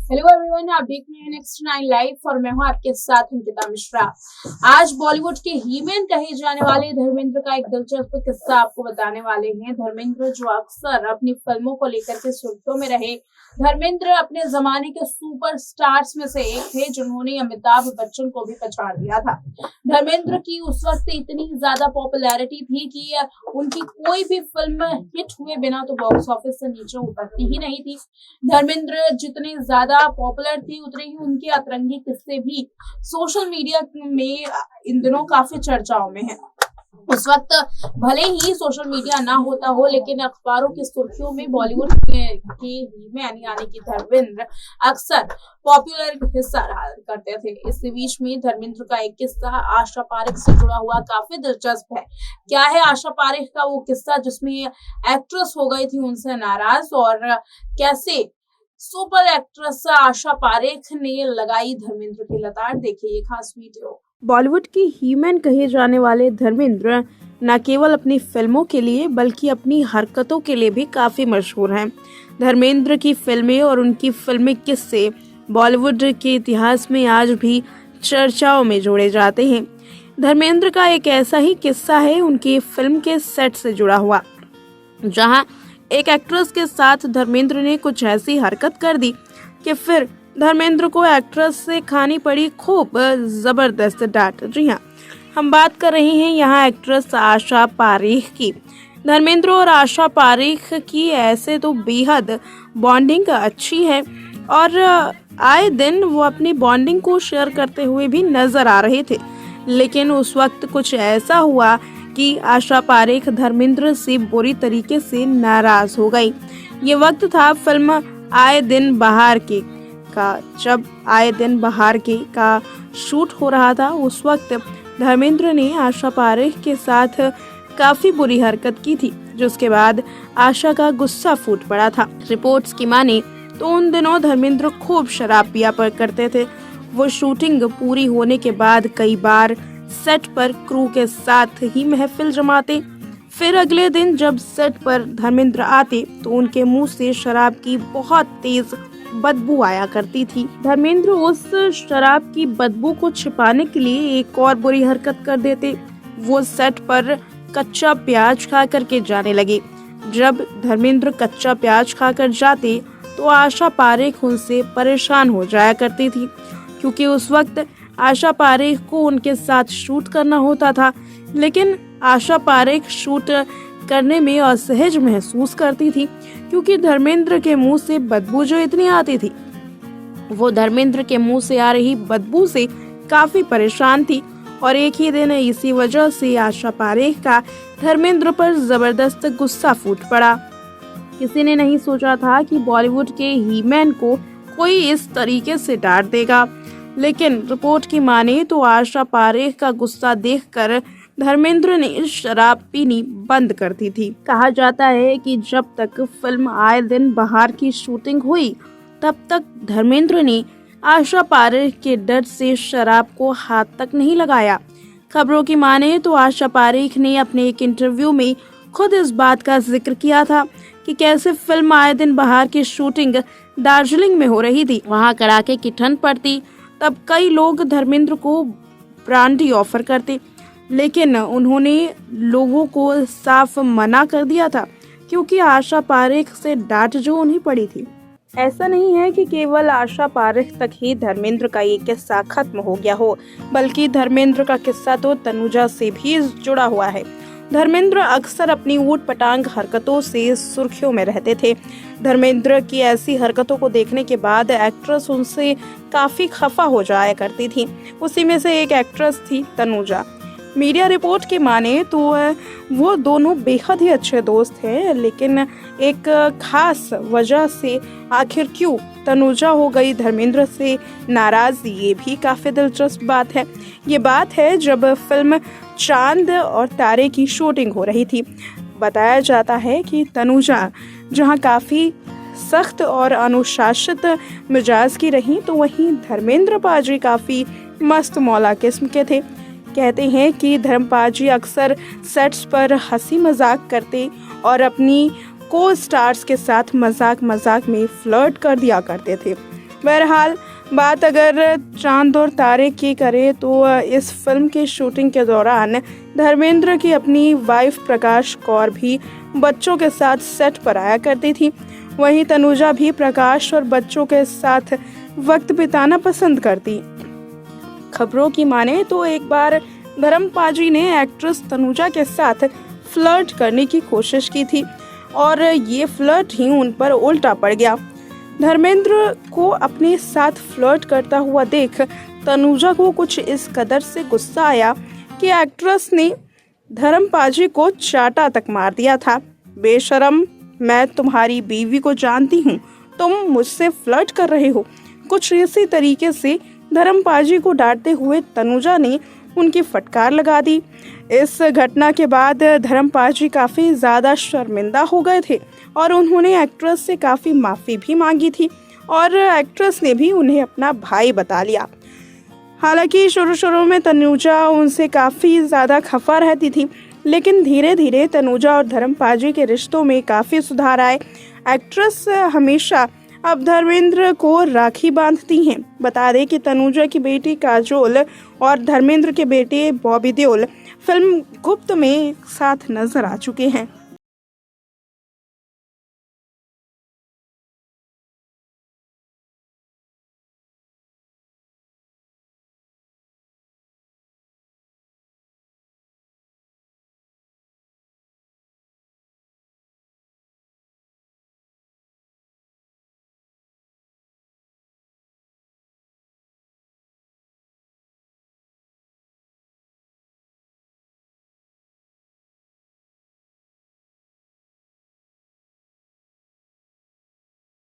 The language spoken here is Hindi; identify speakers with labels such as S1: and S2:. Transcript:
S1: हेलो एवरीवन, आप देख रहे हैं नेक्स्ट 9 लाइव और मैं हूं आपके साथ अंकिता मिश्रा। आज बॉलीवुड के हीमैन कहे जाने वाले धर्मेंद्र का एक दिलचस्प किस्सा आपको बताने वाले हैं। धर्मेंद्र जो अक्सर अपनी फिल्मों को लेकर के सुर्खियों में रहे, धर्मेंद्र अपने जमाने के सुपरस्टार्स में से एक थे जिन्होंने अमिताभ बच्चन को भी पछाड़ दिया था। धर्मेंद्र की उस वक्त इतनी ज्यादा पॉपुलैरिटी थी कि उनकी कोई भी फिल्म हिट हुए बिना तो बॉक्स ऑफिस से नीचे उतरती ही नहीं थी। धर्मेंद्र जितने ज्यादा पॉपुलर थे उतने ही उनके अतरंगी किस्से भी सोशल मीडिया में इन दिनों काफी चर्चाओं में है। उस वक्त भले ही सोशल मीडिया ना होता हो, लेकिन अखबारों की सुर्खियों में बॉलीवुड के हीमैन यानी कि धर्मेंद्र अक्सर पॉपुलर हिस्सा रहा करते थे। इस बीच में धर्मेंद्र का एक किस्सा आशा पारेख से जुड़ा हुआ काफी दिलचस्प है। क्या है आशा पारेख का वो किस्सा जिसमें एक्ट्रेस हो गई थी उनसे नाराज, और कैसे सुपर एक्ट्रेस आशा पारेख ने लगाई धर्मेंद्र की लताड़। देखिए ये खास वीडियो।
S2: बॉलीवुड के हीमैन कहे जाने वाले धर्मेंद्र न केवल अपनी फिल्मों के लिए बल्कि अपनी हरकतों के लिए भी काफी मशहूर हैं। धर्मेंद्र की फिल्में और उनकी फिल्मी किस्से बॉलीवुड के इतिहास में आज भी चर्चाओं में जोड़े जाते हैं। धर्मेंद्र का एक ऐसा ही किस्सा है उनकी फिल्म के सेट से जुड़ा हुआ, जहां एक एक्ट्रेस के साथ धर्मेंद्र ने कुछ ऐसी हरकत कर दी कि फिर धर्मेंद्र को एक्ट्रेस से खानी पड़ी खूब जबरदस्त डांट। जी हाँ, हम बात कर रहे हैं यहाँ एक्ट्रेस आशा पारेख की। धर्मेंद्र और आशा पारेख की ऐसे तो बेहद बॉन्डिंग अच्छी है और आए दिन वो अपनी बॉन्डिंग को शेयर करते हुए भी नजर आ रहे थे, लेकिन उस वक्त कुछ ऐसा हुआ कि आशा पारेख धर्मेंद्र से बुरी तरीके से नाराज हो गई। ये वक्त था फिल्म आए दिन बहार के का, जब आए दिन बहार के का शूट हो रहा था। उस वक्त धर्मेंद्र ने आशा पारेख के साथ काफी बुरी हरकत की थी, जिसके बाद आशा का गुस्सा फूट पड़ा था। रिपोर्ट्स की माने तो उन दिनों धर्मेंद्र खूब शराब पिया करते थे। वो शूटिंग पूरी होने के बाद कई बार सेट पर क्रू के साथ ही महफिल जमाते। फिर अगले दिन जब सेट पर धर्मेंद्र आते तो उनके मुंह से शराब की बहुत तेज बदबू आया करती थी। धर्मेंद्र उस शराब की बदबू को छिपाने के लिए एक और बुरी हरकत कर देते। वो सेट पर कच्चा प्याज खा करके जाने लगे। जब धर्मेंद्र कच्चा प्याज खाकर जाते तो आशा पारेख उनसे परेशान हो जाया करती थी, क्योंकि उस वक्त आशा पारेख को उनके साथ शूट करना होता था। लेकिन आशा पारेख शूट करने में असहज महसूस करती थी, क्योंकि धर्मेंद्र के मुंह से बदबू जो इतनी आती थी, वो धर्मेंद्र के मुंह से आ रही बदबू से काफी परेशान थी। और एक ही दिन इसी वजह से आशा पारेख का धर्मेंद्र पर जबरदस्त गुस्सा फूट पड़ा। किसी ने नहीं सोचा था कि बॉलीवुड के हीमैन को कोई इस तरीके से डांट देगा, लेकिन रिपोर्ट की माने तो आशा पारेख का गुस्सा देखकर धर्मेंद्र ने शराब पीनी बंद कर दी थी। कहा जाता है कि जब तक फिल्म आए दिन बहार की शूटिंग हुई, तब तक धर्मेंद्र ने आशा पारेख के डर से शराब को हाथ तक नहीं लगाया। खबरों की माने तो आशा पारेख ने अपने एक इंटरव्यू में खुद इस बात का जिक्र किया था कि कैसे फिल्म आए दिन बहार की शूटिंग दार्जिलिंग में हो रही थी। वहाँ कड़ाके की ठंड पड़ती, तब कई लोग धर्मेंद्र को ब्रांडी ऑफर करते, लेकिन उन्होंने लोगों को साफ मना कर दिया था, क्योंकि आशा पारेख से डांट जो उन्हें पड़ी थी। ऐसा नहीं है कि केवल आशा पारेख तक ही धर्मेंद्र का ये किस्सा खत्म हो गया हो, बल्कि धर्मेंद्र का किस्सा तो तनुजा से भी जुड़ा हुआ है। धर्मेंद्र अक्सर अपनी ऊट पटांग हरकतों से सुर्खियों में रहते थे। धर्मेंद्र की ऐसी हरकतों को देखने के बाद एक्ट्रेस उनसे काफी खफा हो जाया करती थी। उसी में से एक एक्ट्रेस थी तनुजा। मीडिया रिपोर्ट की माने तो वो दोनों बेहद ही अच्छे दोस्त हैं, लेकिन एक खास वजह से आखिर क्यों तनुजा हो गई धर्मेंद्र से नाराज, ये भी काफी दिलचस्प बात है। ये बात है जब फिल्म चांद और तारे की शूटिंग हो रही थी। बताया जाता है कि तनुजा जहां काफी सख्त और अनुशासित मिजाज की रही, तो वहीं धर्मेंद्र पाजी काफी मस्त मौला किस्म के थे। कहते हैं कि धर्मपाजी अक्सर सेट्स पर हंसी मजाक करते और अपनी को स्टार्स के साथ मजाक में फ्लर्ट कर दिया करते थे। बहरहाल बात अगर चांद और तारे की करें तो इस फिल्म की शूटिंग के दौरान धर्मेंद्र की अपनी वाइफ प्रकाश कौर भी बच्चों के साथ सेट पर आया करती थी। वहीं तनुजा भी प्रकाश और बच्चों के साथ वक्त बिताना पसंद करती। खबरों की माने तो एक बार धर्मपाजी ने एक्ट्रेस तनुजा के साथ फ्लर्ट करने की कोशिश की थी और ये फ्लर्ट ही उन पर उल्टा पड़ गया। धर्मेंद्र को अपने साथ फ्लर्ट करता हुआ देख तनुजा को कुछ इस कदर से गुस्सा आया कि एक्ट्रेस ने धर्मपाजी को चाटा तक मार दिया था। बेशरम, मैं तुम्हारी बीवी को जानती हूँ, तुम मुझसे फ्लर्ट कर रहे हो। कुछ इसी तरीके से धर्मपाजी को डांटते हुए तनुजा ने उनकी फटकार लगा दी। इस घटना के बाद धर्मपाजी काफ़ी ज़्यादा शर्मिंदा हो गए थे और उन्होंने एक्ट्रेस से काफ़ी माफ़ी भी मांगी थी और एक्ट्रेस ने भी उन्हें अपना भाई बता लिया। हालांकि शुरू में तनुजा उनसे काफ़ी ज़्यादा खफा रहती थी, लेकिन धीरे धीरे तनुजा और धर्मपाजी के रिश्तों में काफ़ी सुधार आए। एक्ट्रेस हमेशा अब धर्मेंद्र को राखी बांधती हैं। बता दें कि तनुजा की बेटी काजोल और धर्मेंद्र के बेटे बॉबी देओल फिल्म गुप्त में एक साथ नजर आ चुके हैं।